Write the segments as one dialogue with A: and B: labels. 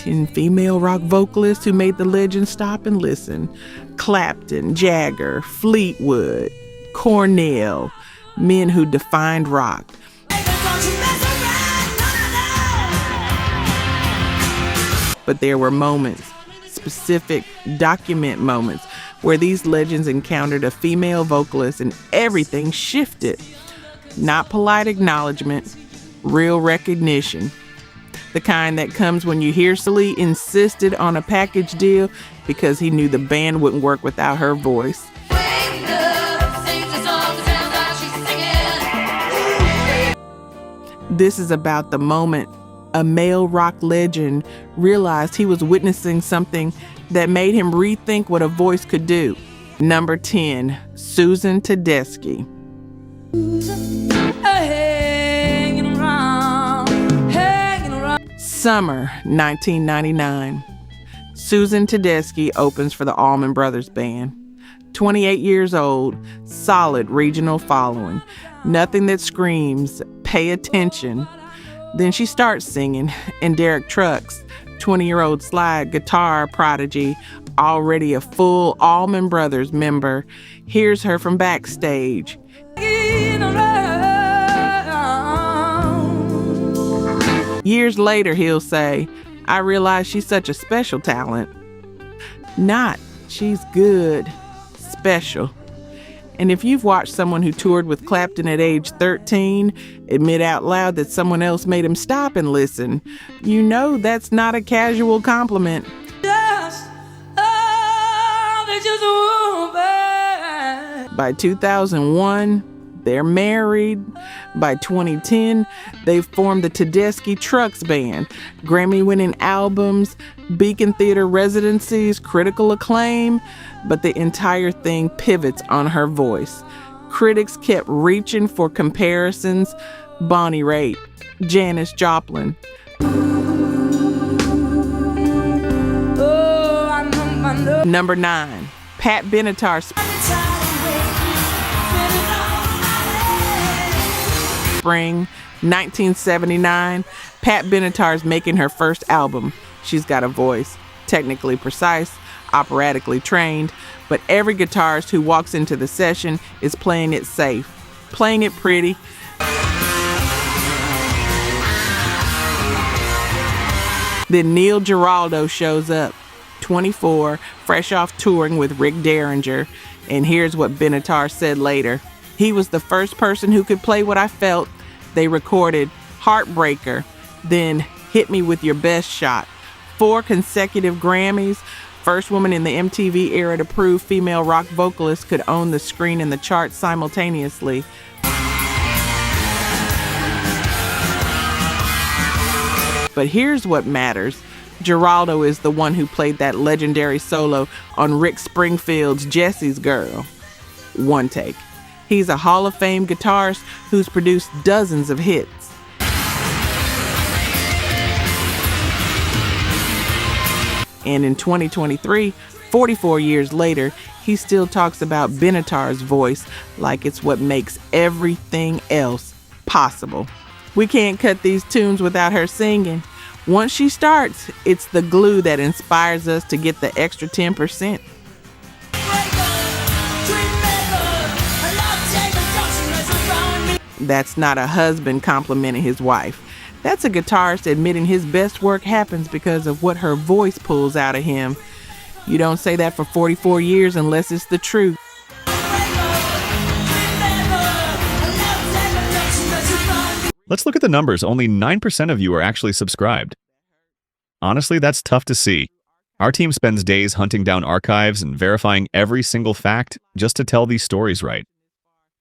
A: and female rock vocalists who made the legend stop and listen. Clapton, Jagger, Fleetwood, Cornell, men who defined rock. But there were moments, specific document moments, where these legends encountered a female vocalist and everything shifted. Not polite acknowledgement, real recognition. The kind that comes when you hear Sully insisted on a package deal because he knew the band wouldn't work without her voice. This is about the moment a male rock legend realized he was witnessing something that made him rethink what a voice could do. Number 10, Susan Tedeschi. Summer 1999. Susan Tedeschi opens for the Allman Brothers Band. 28 years old, solid regional following. Nothing that screams, pay attention. Then she starts singing, and Derek Trucks, 20-year-old slide guitar prodigy, already a full Allman Brothers member, hears her from backstage. Years later, he'll say, I realize she's such a special talent. Not, she's good, special. And if you've watched someone who toured with Clapton at age 13 admit out loud that someone else made him stop and listen, you know that's not a casual compliment. By 2001, they're married. By 2010, they've formed the Tedeschi Trucks Band. Grammy-winning albums, Beacon Theater residencies, critical acclaim, but the entire thing pivots on her voice. Critics kept reaching for comparisons. Bonnie Raitt, Janis Joplin. Number 9, Pat Benatar. Spring 1979, Pat Benatar's making her first album. She's got a voice, technically precise, operatically trained, but every guitarist who walks into the session is playing it safe, playing it pretty. Then Neil Giraldo shows up, 24, fresh off touring with Rick Derringer, and here's what Benatar said later. He was the first person who could play what I felt. They recorded Heartbreaker, then Hit Me With Your Best Shot. 4 consecutive Grammys. First woman in the MTV era to prove female rock vocalists could own the screen and the charts simultaneously. But here's what matters. Giraldo is the one who played that legendary solo on Rick Springfield's Jesse's Girl. One take. He's a Hall of Fame guitarist who's produced dozens of hits. And in 2023, 44 years later, he still talks about Benatar's voice like it's what makes everything else possible. We can't cut these tunes without her singing. Once she starts, it's the glue that inspires us to get the extra 10%. That's not a husband complimenting his wife. That's a guitarist admitting his best work happens because of what her voice pulls out of him. You don't say that for 44 years unless it's the truth.
B: Let's look at the numbers. Only 9% of you are actually subscribed. Honestly, that's tough to see. Our team spends days hunting down archives and verifying every single fact just to tell these stories right.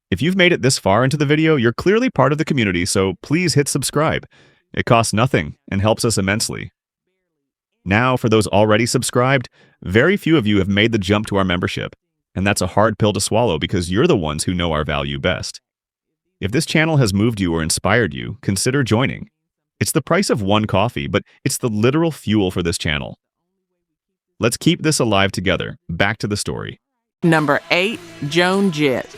B: If you've made it this far into the video, you're clearly part of the community, so please hit subscribe. It costs nothing and helps us immensely. Now, for those already subscribed, very few of you have made the jump to our membership, and that's a hard pill to swallow because you're the ones who know our value best. If this channel has moved you or inspired you, consider joining. It's the price of one coffee, but it's the literal fuel for this channel. Let's keep this alive together. Back to the story.
A: Number 8, Joan Jett.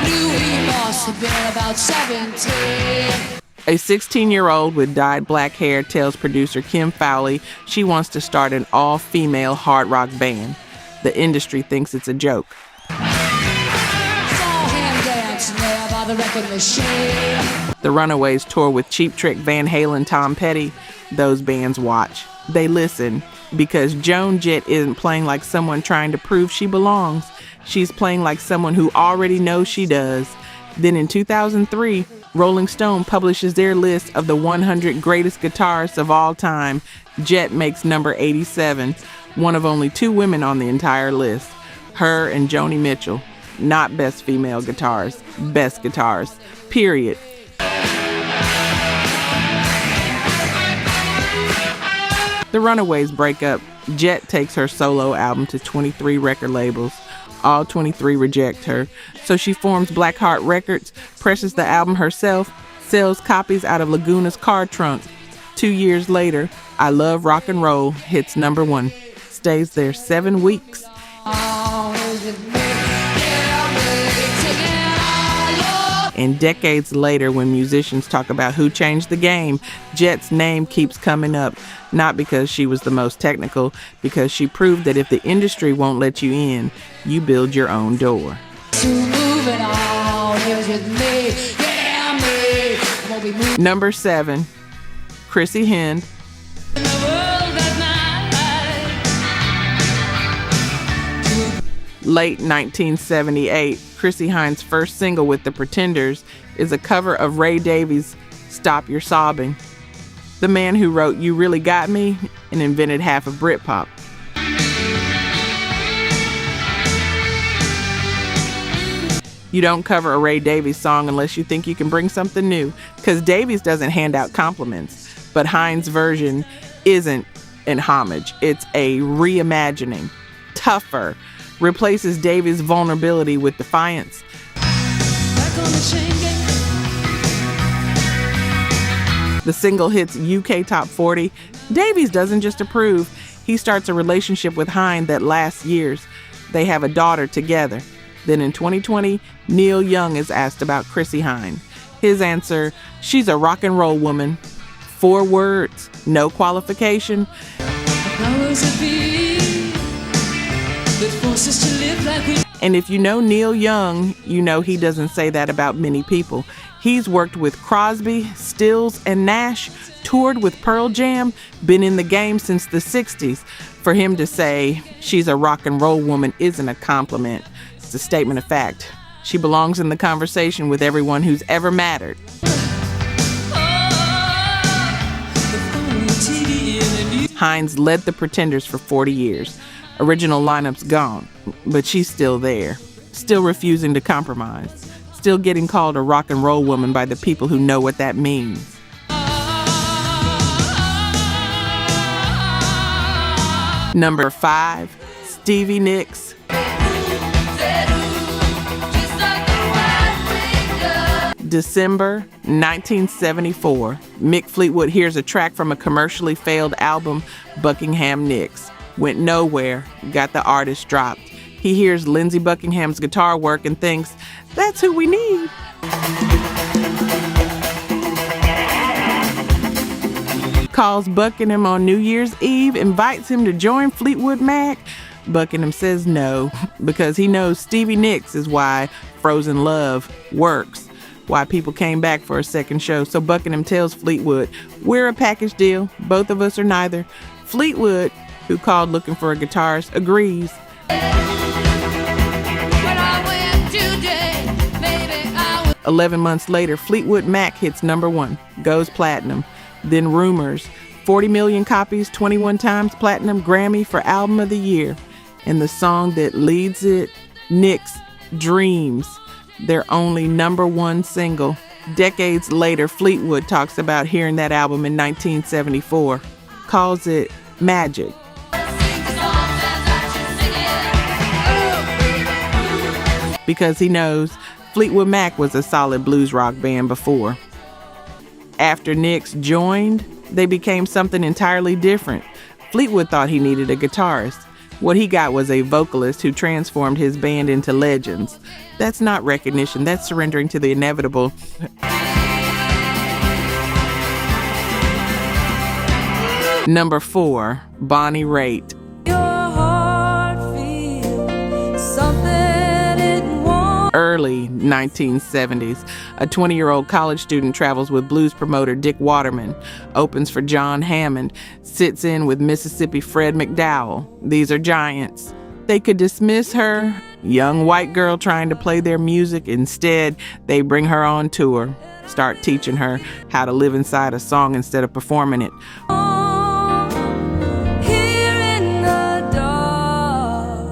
C: Knew he must have been about 17.
A: A 16-year-old with dyed black hair tells producer Kim Fowley she wants to start an all-female hard rock band. The industry thinks it's a joke. The Runaways tour with Cheap Trick, Van Halen, Tom Petty. Those bands watch. They listen because Joan Jett isn't playing like someone trying to prove she belongs. She's playing like someone who already knows she does. Then in 2003, Rolling Stone publishes their list of the 100 greatest guitarists of all time. Jett makes number 87, one of only 2 women on the entire list. Her and Joni Mitchell. Not best female guitarist, best guitarist, period. The Runaways break up. Jett takes her solo album to 23 record labels. All 23 reject her. So she forms Blackheart Records, presses the album herself, sells copies out of Laguna's car trunk. 2 years later, I Love Rock and Roll hits number 1. Stays there 7 weeks. And decades later, when musicians talk about who changed the game, Jett's name keeps coming up. Not because she was the most technical, because she proved that if the industry won't let you in, you build your own door. Number 7, Chrissie Hynde. Late 1978, Chrissie Hynde's first single with the Pretenders is a cover of Ray Davies' Stop Your Sobbing, the man who wrote You Really Got Me and invented half of Britpop. You don't cover a Ray Davies song unless you think you can bring something new, because Davies doesn't hand out compliments, but Hynde's version isn't an homage, it's a reimagining, tougher, replaces Davies' vulnerability with defiance. The single hits UK Top 40. Davies doesn't just approve, he starts a relationship with Hynde that lasts years. They have a daughter together. Then in 2020, Neil Young is asked about Chrissie Hynde. His answer, she's a rock and roll woman. 4 words, no qualification. And if you know Neil Young, you know he doesn't say that about many people. He's worked with Crosby, Stills, and Nash, toured with Pearl Jam, been in the game since the 60s. For him to say she's a rock and roll woman isn't a compliment. It's a statement of fact. She belongs in the conversation with everyone who's ever mattered. Hynde led the Pretenders for 40 years. Original lineup's gone, but she's still there, still refusing to compromise, still getting called a rock and roll woman by the people who know what that means. Number 5, Stevie Nicks. December 1974, Mick Fleetwood hears a track from a commercially failed album, Buckingham Nicks. Went nowhere, got the artist dropped. He hears Lindsey Buckingham's guitar work and thinks, that's who we need. Calls Buckingham on New Year's Eve, invites him to join Fleetwood Mac. Buckingham says no, because he knows Stevie Nicks is why Frozen Love works, why people came back for a second show. So Buckingham tells Fleetwood, we're a package deal, both of us or neither. Fleetwood, who called looking for a guitarist, agrees. 11 months later, Fleetwood Mac hits number 1, goes platinum. Then Rumors, 40 million copies, 21 times platinum, Grammy for Album of the Year. And the song that leads it, Nicks, Dreams, their only number 1 single. Decades later, Fleetwood talks about hearing that album in 1974, calls it magic. Because he knows Fleetwood Mac was a solid blues rock band before. After Nicks joined, they became something entirely different. Fleetwood thought he needed a guitarist. What he got was a vocalist who transformed his band into legends. That's not recognition, that's surrendering to the inevitable. Number 4, Bonnie Raitt. Early 1970s, a 20-year-old college student travels with blues promoter Dick Waterman, opens for John Hammond, sits in with Mississippi Fred McDowell. These are giants. They could dismiss her, young white girl trying to play their music. Instead, they bring her on tour, start teaching her how to live inside a song instead of performing it.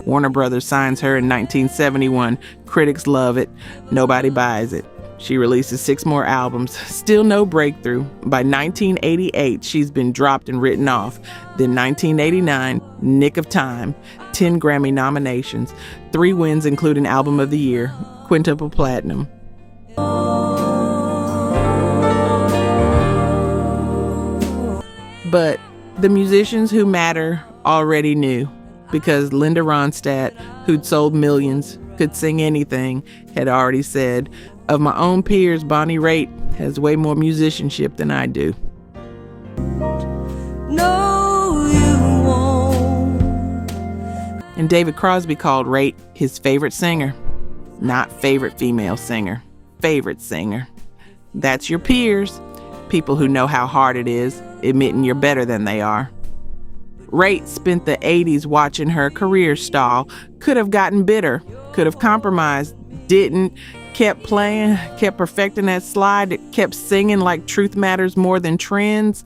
A: Warner Brothers signs her in 1971. Critics love it. Nobody buys it. She releases 6 more albums. Still no breakthrough. By 1988, she's been dropped and written off. Then 1989, Nick of Time. 10 Grammy nominations. 3 wins, including Album of the Year. Quintuple platinum. But the musicians who matter already knew. Because Linda Ronstadt, who'd sold millions, could sing anything, had already said, "Of my own peers, Bonnie Raitt has way more musicianship than I do." No, you won't. And David Crosby called Raitt his favorite singer. Not favorite female singer, favorite singer. That's your peers, people who know how hard it is, admitting you're better than they are. Raitt spent the 80s watching her career stall. Could have gotten bitter, could have compromised, didn't, kept playing, kept perfecting that slide, kept singing like truth matters more than trends.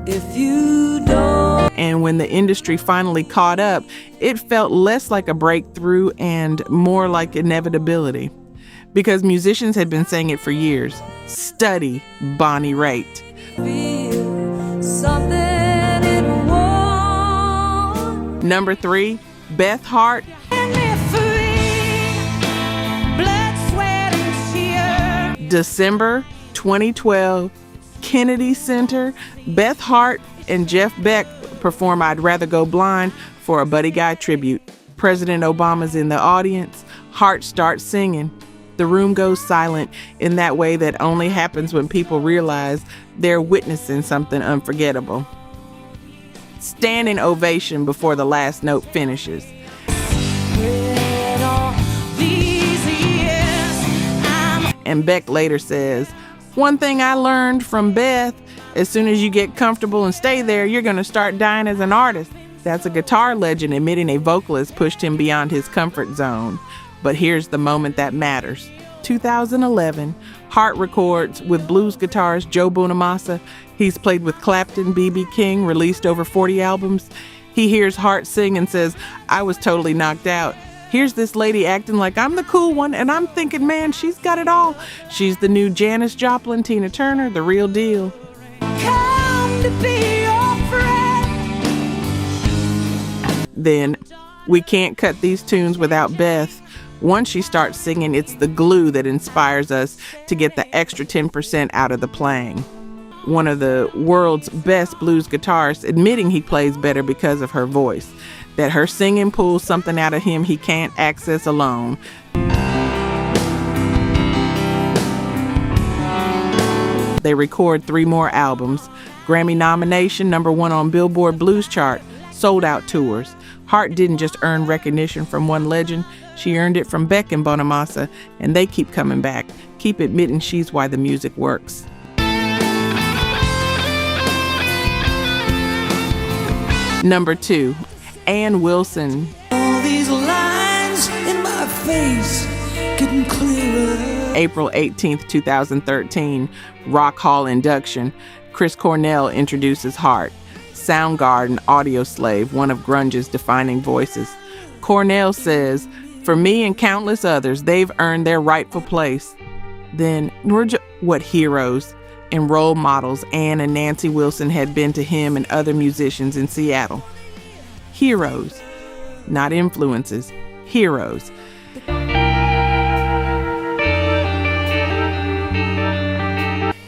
A: If you don't. And when the industry finally caught up, it felt less like a breakthrough and more like inevitability. Because musicians had been saying it for years. Study Bonnie Raitt. Number 3, Beth Hart. December 2012, Kennedy Center. Beth Hart and Jeff Beck perform I'd Rather Go Blind for a Buddy Guy tribute. President Obama's in the audience. Hart starts singing. The room goes silent in that way that only happens when people realize they're witnessing something unforgettable. Standing ovation before the last note finishes. And Beck later says, "One thing I learned from Beth, as soon as you get comfortable and stay there, you're going to start dying as an artist." That's a guitar legend admitting a vocalist pushed him beyond his comfort zone. But here's the moment that matters. 2011, Hart records with blues guitarist Joe Bonamassa. He's played with Clapton, B.B. King, released over 40 albums. He hears Hart sing and says, "I was totally knocked out. Here's this lady acting like I'm the cool one, and I'm thinking, man, she's got it all. She's the new Janis Joplin, Tina Turner, the real deal." Come to be your friend. Then, we can't cut these tunes without Beth. Once she starts singing, it's the glue that inspires us to get the extra 10% out of the playing. One of the world's best blues guitarists admitting he plays better because of her voice, that her singing pulls something out of him he can't access alone. They record 3 more albums, Grammy nomination, number 1 on Billboard Blues Chart, sold out tours. Hart didn't just earn recognition from one legend, she earned it from Beck and Bonamassa, and they keep coming back, keep admitting she's why the music works. Number 2, Ann Wilson. All these lines in my face getting clearer. April 18th, 2013, Rock Hall induction. Chris Cornell introduces Hart. Soundgarden, Audioslave, one of grunge's defining voices. Cornell says, "For me and countless others, they've earned their rightful place." Then, what heroes and role models Ann and Nancy Wilson had been to him and other musicians in Seattle. Heroes, not influences, heroes.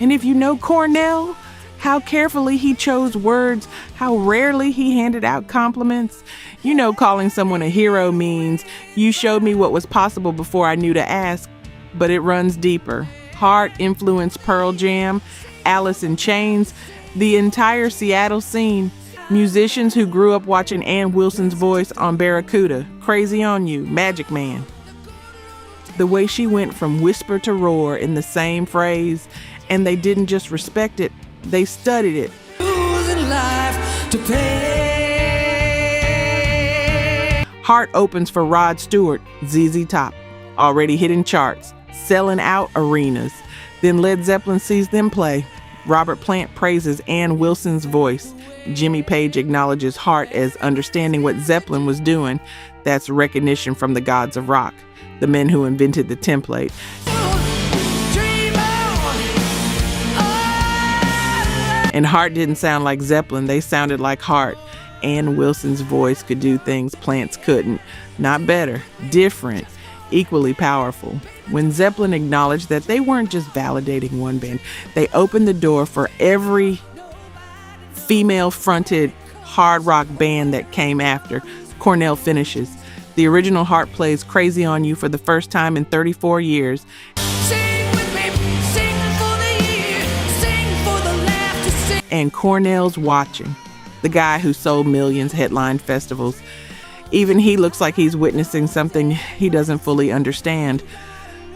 A: And if you know Cornell, how carefully he chose words, how rarely he handed out compliments. You know, calling someone a hero means you showed me what was possible before I knew to ask, but it runs deeper. Hart influenced Pearl Jam. Alice in Chains, the entire Seattle scene. Musicians who grew up watching Ann Wilson's voice on Barracuda, Crazy on You, Magic Man. The way she went from whisper to roar in the same phrase, and they didn't just respect it, they studied it. Hart opens for Rod Stewart, ZZ Top, already hitting charts, selling out arenas. Then Led Zeppelin sees them play. Robert Plant praises Ann Wilson's voice. Jimmy Page acknowledges Hart as understanding what Zeppelin was doing. That's recognition from the gods of rock, the men who invented the template. And Hart didn't sound like Zeppelin, they sounded like Hart. Ann Wilson's voice could do things Plant's couldn't. Not better, different, equally powerful. When Zeppelin acknowledged that they weren't just validating one band, they opened the door for every female-fronted hard rock band that came after. Cornell finishes. The original Hart plays Crazy on You for the first time in 34 years. And Cornell's watching. The guy who sold millions, headlined festivals. Even he looks like he's witnessing something he doesn't fully understand.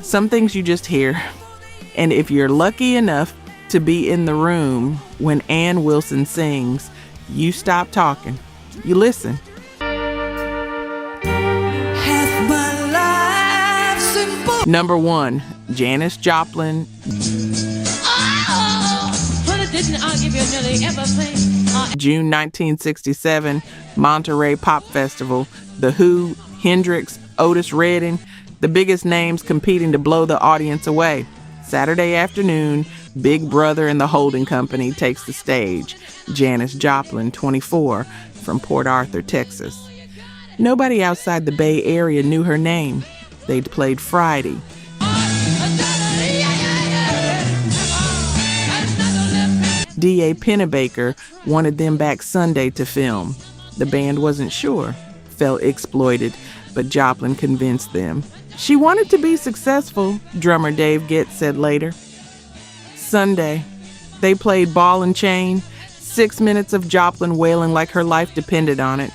A: Some things you just hear. And if you're lucky enough to be in the room when Ann Wilson sings, you stop talking. You listen. Number 1, Janis Joplin. June 1967, Monterey Pop Festival. The Who, Hendrix, Otis Redding, the biggest names competing to blow the audience away. Saturday afternoon, Big Brother and the Holding Company takes the stage. Janis Joplin, 24, from Port Arthur, Texas. Nobody outside the Bay Area knew her name. They'd played Friday. D.A. Pennebaker wanted them back Sunday to film. The band wasn't sure, felt exploited, but Joplin convinced them. She wanted to be successful, drummer Dave Getz said later. Sunday, they played Ball and Chain, 6 minutes of Joplin wailing like her life depended on it.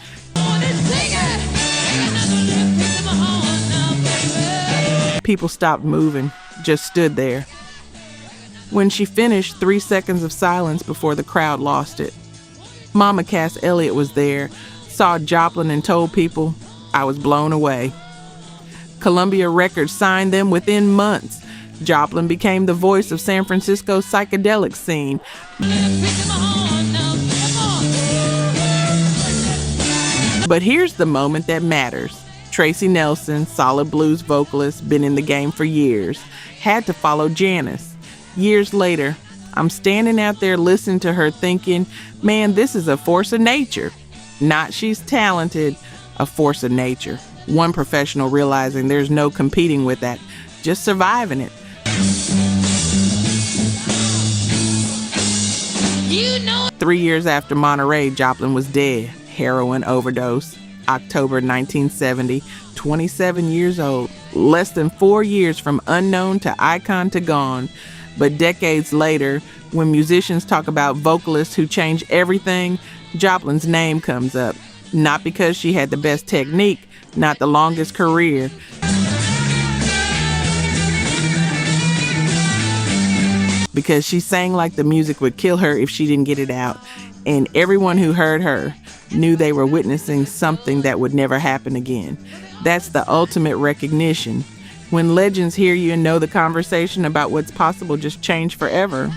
A: People stopped moving, just stood there. When she finished, 3 seconds of silence before the crowd lost it. Mama Cass Elliot was there, saw Joplin and told people, I was blown away. Columbia Records signed them within months. Joplin became the voice of San Francisco's psychedelic scene. But here's the moment that matters. Tracy Nelson, solid blues vocalist, been in the game for years, had to follow Janis. Years later, I'm standing out there listening to her thinking, man, this is a force of nature. Not she's talented, a force of nature. One professional realizing there's no competing with that, just surviving it. 3 years after Monterey, Joplin was dead. Heroin overdose. October 1970, 27 years old. Less than 4 years from unknown to icon to gone. But decades later, when musicians talk about vocalists who change everything, Joplin's name comes up. Not because she had the best technique, not the longest career. Because she sang like the music would kill her if she didn't get it out. And everyone who heard her knew they were witnessing something that would never happen again. That's the ultimate recognition. When legends hear you and know the conversation about what's possible just changed forever,